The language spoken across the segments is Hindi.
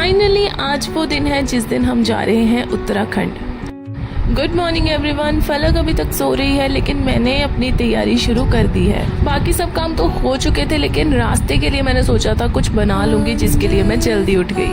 फाइनली आज वो दिन है जिस दिन हम जा रहे हैं उत्तराखंड। Good morning everyone. फलक अभी तक सो रही है लेकिन मैंने अपनी तैयारी शुरू कर दी है। बाकी सब काम तो हो चुके थे लेकिन रास्ते के लिए मैंने सोचा था कुछ बना लूंगी, जिसके लिए मैं जल्दी उठ गई।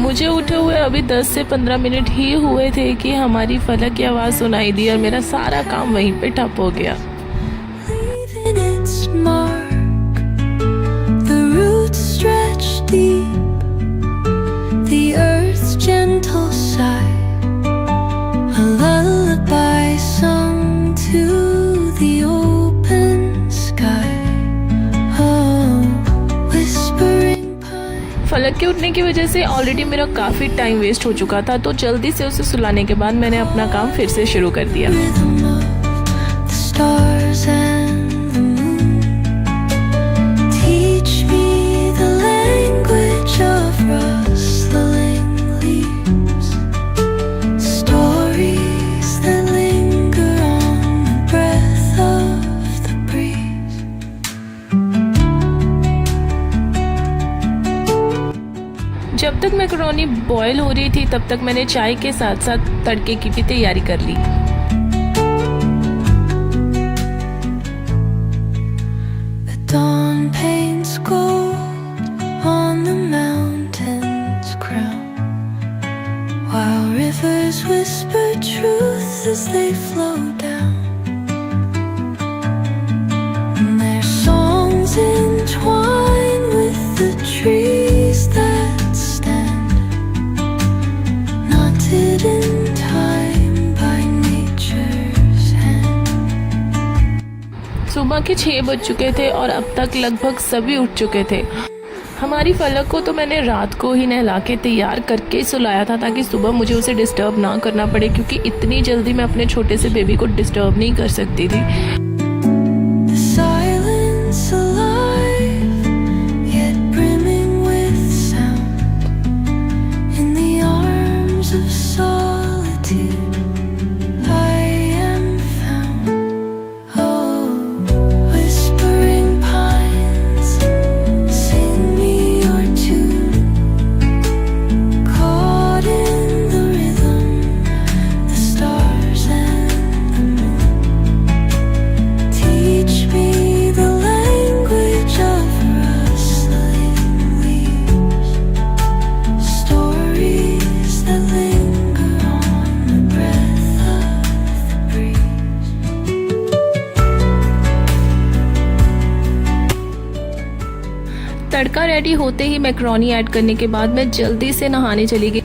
मुझे उठे हुए अभी 10 से 15 मिनट ही हुए थे कि हमारी फलक की आवाज़ सुनाई दी और मेरा सारा काम वहीं पे ठप हो गया। फलक के उठने की वजह से ऑलरेडी मेरा काफ़ी टाइम वेस्ट हो चुका था, तो जल्दी से उसे सुलाने के बाद मैंने अपना काम फिर से शुरू कर दिया। जब तक मैकरोनी बॉयल हो रही थी तब तक मैंने चाय के साथ साथ तड़के की भी तैयारी कर ली। सुबह के 6 बज चुके थे और अब तक लगभग सभी उठ चुके थे। हमारी फलक को तो मैंने रात को ही नहला के तैयार करके सुलाया था ताकि सुबह मुझे उसे डिस्टर्ब ना करना पड़े, क्योंकि इतनी जल्दी मैं अपने छोटे से बेबी को डिस्टर्ब नहीं कर सकती थी। तड़का रेडी होते ही मैकरोनी ऐड करने के बाद मैं जल्दी से नहाने चली गई,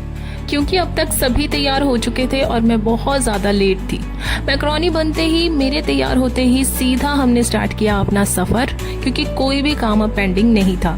क्योंकि अब तक सभी तैयार हो चुके थे और मैं बहुत ज़्यादा लेट थी। मैकरोनी बनते ही मेरे तैयार होते ही सीधा हमने स्टार्ट किया अपना सफ़र, क्योंकि कोई भी काम अब पेंडिंग नहीं था।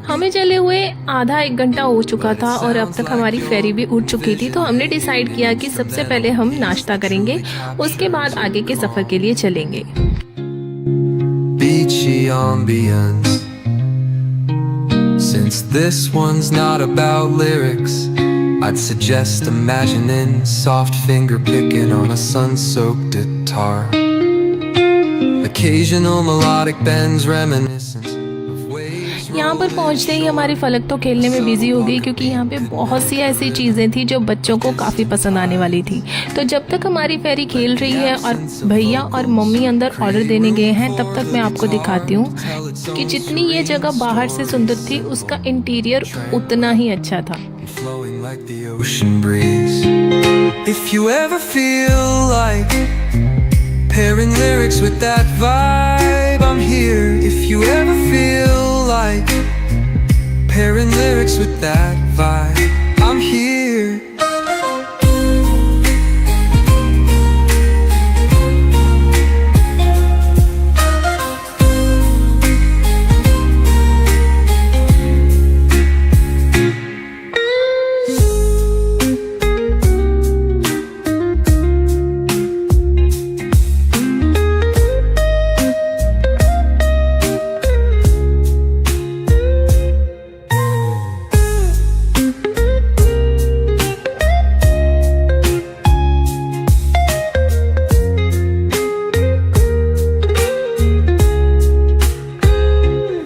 हमें चले हुए आधा 1 घंटा हो चुका था और अब तक हमारी फेरी भी उठ चुकी थी, तो हमने डिसाइड किया कि सबसे पहले हम नाश्ता करेंगे, उसके बाद आगे के सफर के लिए चलेंगे। Beachy ambience. Since this one's not about lyrics, I'd suggest imagining soft finger picking on a sun-soaked guitar. Occasional melodic bends reminiscent. यहाँ पर पहुँचते ही हमारी फलक तो खेलने में बिजी हो गई, क्योंकि यहाँ पे बहुत सी ऐसी चीज़ें थी जो बच्चों को काफ़ी पसंद आने वाली थी। तो जब तक हमारी फेरी खेल रही है और भैया और मम्मी अंदर ऑर्डर देने गए हैं, तब तक मैं आपको दिखाती हूँ कि जितनी ये जगह बाहर से सुंदर थी, उसका इंटीरियर उतना ही अच्छा था। Pairing lyrics with that vibe, I'm here if you ever feel like pairing lyrics with that vibe. I'm here.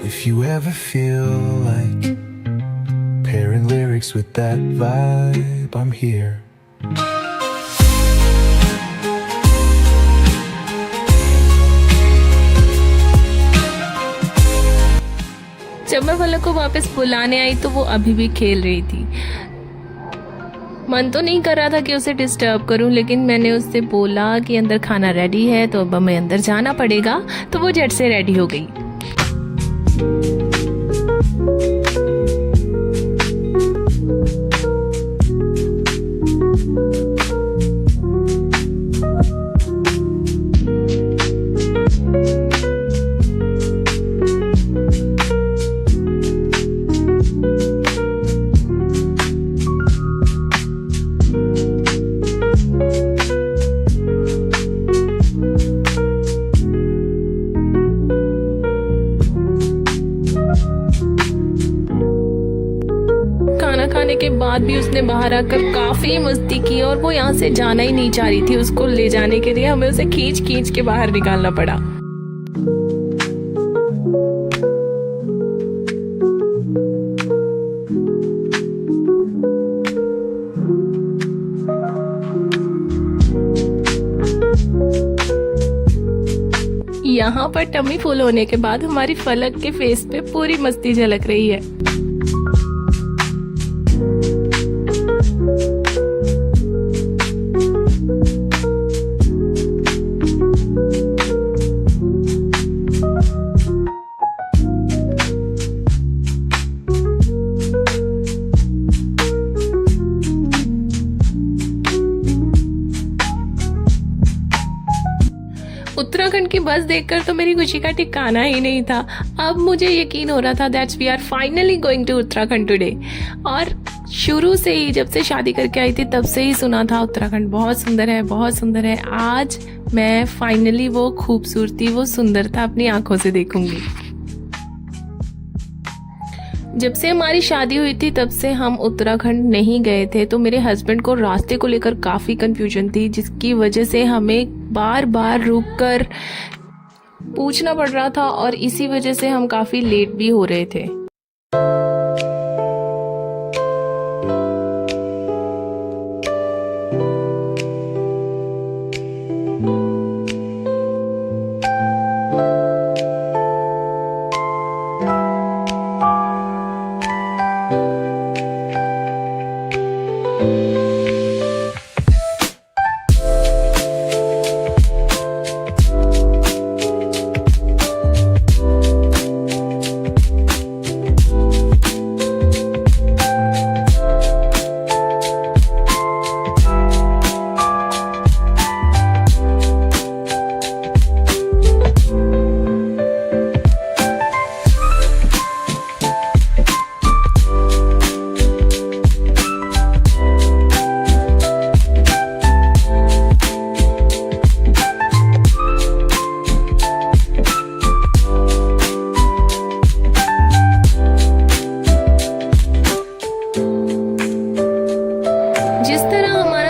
If you ever feel like pairing lyrics with that vibe, I'm here. जब मैं फलक को वापस बुलाने आई तो वो अभी भी खेल रही थी। मन तो नहीं कर रहा था कि उसे डिस्टर्ब करूं, लेकिन मैंने उससे बोला कि अंदर खाना रेडी है तो अब हमें अंदर जाना पड़ेगा, तो वो झट से रेडी हो गई। खाना खाने के बाद भी उसने बाहर आकर काफी मस्ती की और वो यहाँ से जाना ही नहीं चाह रही थी। उसको ले जाने के लिए हमें उसे खींच खींच के बाहर निकालना पड़ा। यहाँ पर टमी फुल होने के बाद हमारी फलक के फेस पे पूरी मस्ती झलक रही है। उत्तराखंड की बस देखकर तो मेरी खुशी का ठिकाना ही नहीं था। अब मुझे यकीन हो रहा था that's we are finally going to Uttarakhand today. और शुरू से ही, जब से शादी करके आई थी तब से ही सुना था उत्तराखंड बहुत सुंदर है, बहुत सुंदर है। आज मैं फाइनली वो खूबसूरती, वो सुंदरता अपनी आंखों से देखूंगी। जब से हमारी शादी हुई थी तब से हम उत्तराखंड नहीं गए थे, तो मेरे हस्बैंड को रास्ते को लेकर काफ़ी कंफ्यूजन थी, जिसकी वजह से हमें बार बार रुककर पूछना पड़ रहा था और इसी वजह से हम काफ़ी लेट भी हो रहे थे।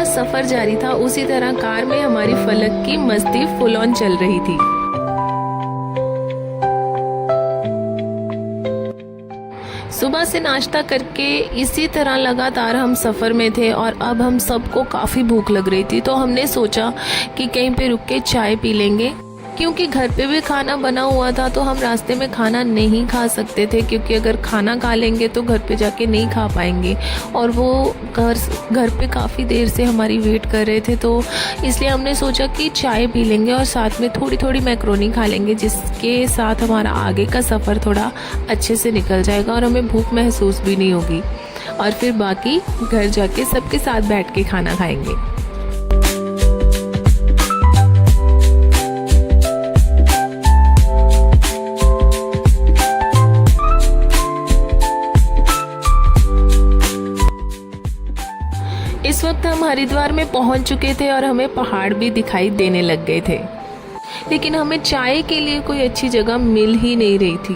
सफर जारी था, उसी तरह कार में हमारी फलक की मस्ती फुल ऑन चल रही थी। सुबह से नाश्ता करके इसी तरह लगातार हम सफ़र में थे और अब हम सबको काफ़ी भूख लग रही थी, तो हमने सोचा कि कहीं पे रुक के चाय पी लेंगे। क्योंकि घर पे भी खाना बना हुआ था तो हम रास्ते में खाना नहीं खा सकते थे, क्योंकि अगर खाना खा लेंगे तो घर पे जाके नहीं खा पाएंगे। और वो घर पे काफ़ी देर से हमारी वेट कर रहे थे, तो इसलिए हमने सोचा कि चाय पी लेंगे और साथ में थोड़ी थोड़ी मैक्रोनी खा लेंगे, जिसके साथ हमारा आगे का सफ़र थोड़ा अच्छे से निकल जाएगा और हमें भूख महसूस भी नहीं होगी। और फिर बाकी घर जाके सबके साथ बैठ के खाना खाएंगे। इस वक्त हम हरिद्वार में पहुंच चुके थे और हमें पहाड़ भी दिखाई देने लग गए थे, लेकिन हमें चाय के लिए कोई अच्छी जगह मिल ही नहीं रही थी।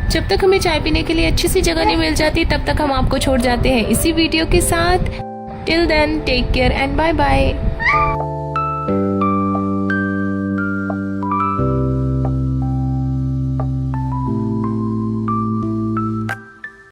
जब तक हमें चाय पीने के लिए अच्छी सी जगह नहीं मिल जाती तब तक हम आपको छोड़ जाते हैं इसी वीडियो के साथ। Till then take care and bye bye.